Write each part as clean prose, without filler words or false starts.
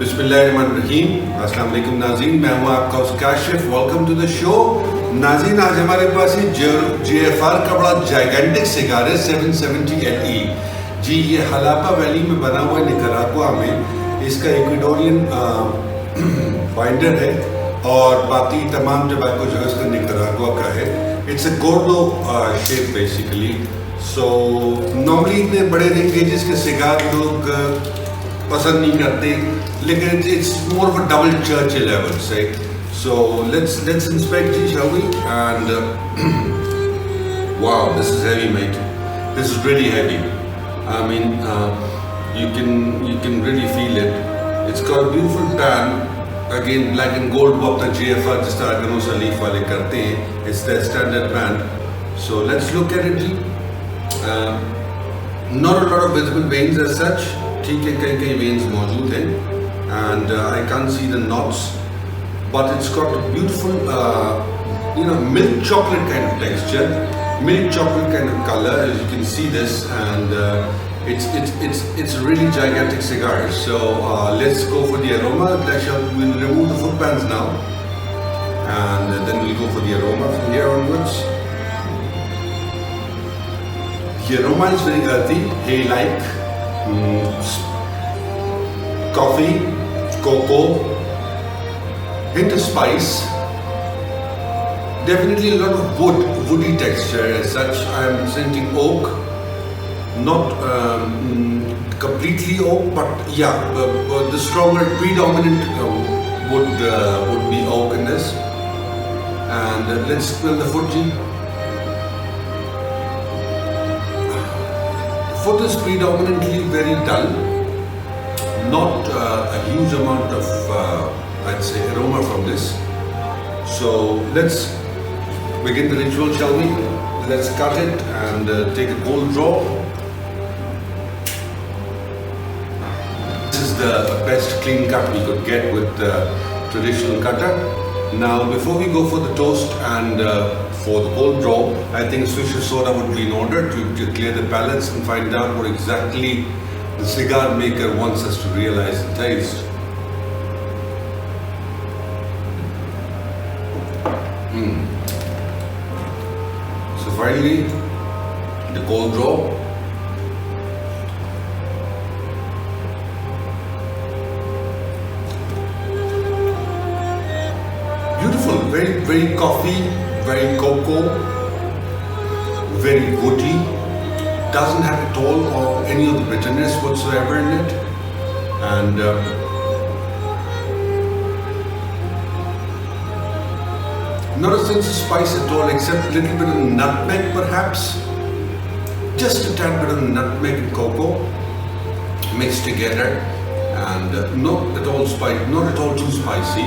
बिस्मिल्लाहिर्रहमानिर्रहीम। अस्सलाम वालेकुम नाज़रीन, मैं हूं आपका Kashif. Welcome to the show. नाज़रीन, आज हमारे पास JFR का बड़ा जाइगेंटिक सिगार है 770 LE। जी, ये हलापा वैली में बना हुआ है, निकारागुआ में। इसका इक्वेडोरियन बाइंडर है और बाकी तमाम टबैको जो है उसका निकारागुआ का है। It's a gourd shape basically. So normally इतने बड़े रिंग गेजेस के सिगार लोग पसंद नहीं करते, लेकिन it's more of a double Churchill I would say. So let's inspect it, shall we? And wow, this is heavy, mate. This is really heavy. I mean, you can really feel it. It's got a beautiful pan. Again, black and gold वो अपना JFR जिस तरह Connoisseurs leaf वाले करते हैं, it's their standard brand. So let's look at it. Not a lot of visible veins as such. ठीक है, कई veins मौजूद हैं, and I can't see the knots, but it's got a beautiful milk chocolate kind of texture, milk chocolate kind of color, as you can see this, and it's a really gigantic cigar. So let's go for the aroma. We'll remove the foot pans now, and then we'll go for the aroma from here onwards. The aroma is very earthy, hay-like. Coffee, cocoa, hint of spice, definitely a lot of woody texture as such. I am sensing oak, not completely oak, but yeah, the stronger predominant would be oak in this. And let's smell the foot. Foot is predominantly very dull, not a huge amount of I'd say aroma from this. So let's begin the ritual, shall we? Let's cut it and take a cold draw. This is the best clean cut we could get with the traditional cutter. Now before we go for the toast and for the cold draw, I think Swisher soda would be in order to clear the palates and find out what exactly the cigar maker wants us to realize and taste. So finally, the cold draw. Beautiful, very, very coffee, very cocoa, very woody. Doesn't have at all or any of the bitterness whatsoever in it, and not a sense of spice at all, except a little bit of nutmeg perhaps, just a tad bit of nutmeg and cocoa mixed together, and not at all spicy, not at all too spicy.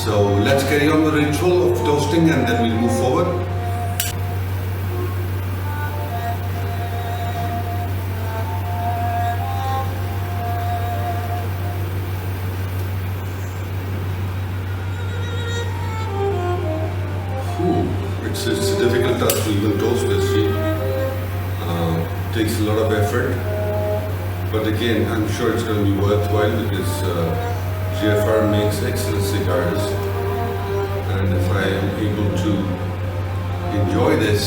So let's carry on the ritual of toasting and then we'll move forward. It's a difficult task to even toast this. Takes a lot of effort, but again, I'm sure it's going to be worthwhile because JFR makes excellent cigars, and if I am able to enjoy this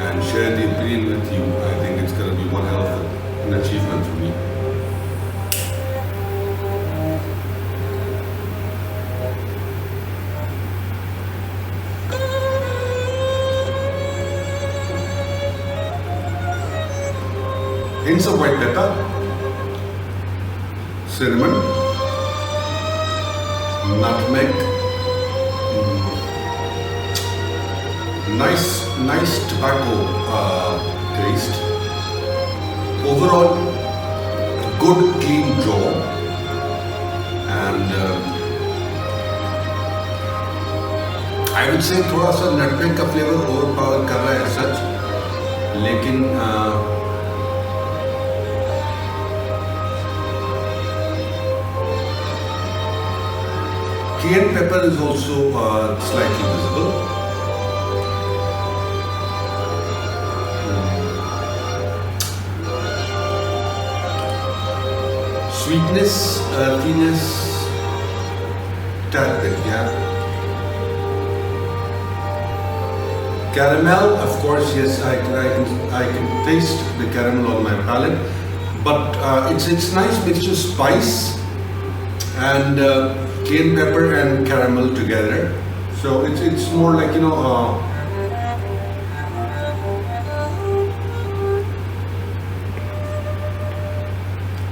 and share the opinion with you, I think it's going to be one hell of an achievement for me. Hints of white pepper, cinnamon, nutmeg, nice tobacco taste. Overall, good clean draw, and I would say थोड़ा सा nutmeg का flavor overpower कर रहा है सच, लेकिन cayenne pepper is also slightly visible. sweetness, earthiness, tad bit, yeah. Caramel, of course, yes, I can taste the caramel on my palate, but it's nice mixture of spice and cayenne pepper and caramel together. So it's more like, you know,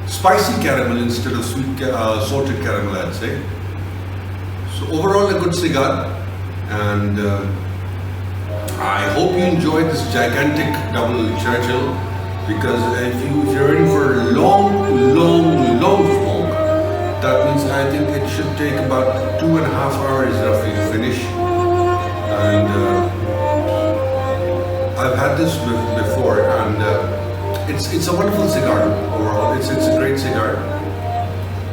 spicy caramel instead of sweet salted caramel, I'd say. So overall, a good cigar, and I hope you enjoyed this gigantic double Churchill, because if you're in for a long smoke, that means I think it should take about 2.5 hours roughly to finish. And I've had this before, and it's a wonderful cigar overall. It's a great cigar.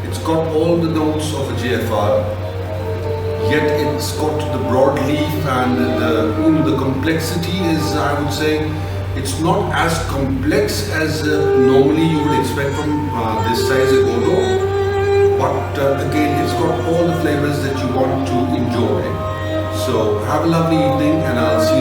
It's got all the notes of a JFR. Yet it's got the broad leaf, and the complexity is, I would say, it's not as complex as normally you would expect from this size of Gordo. But again, it's got all the flavors that you want to enjoy. So have a lovely evening, and I'll see you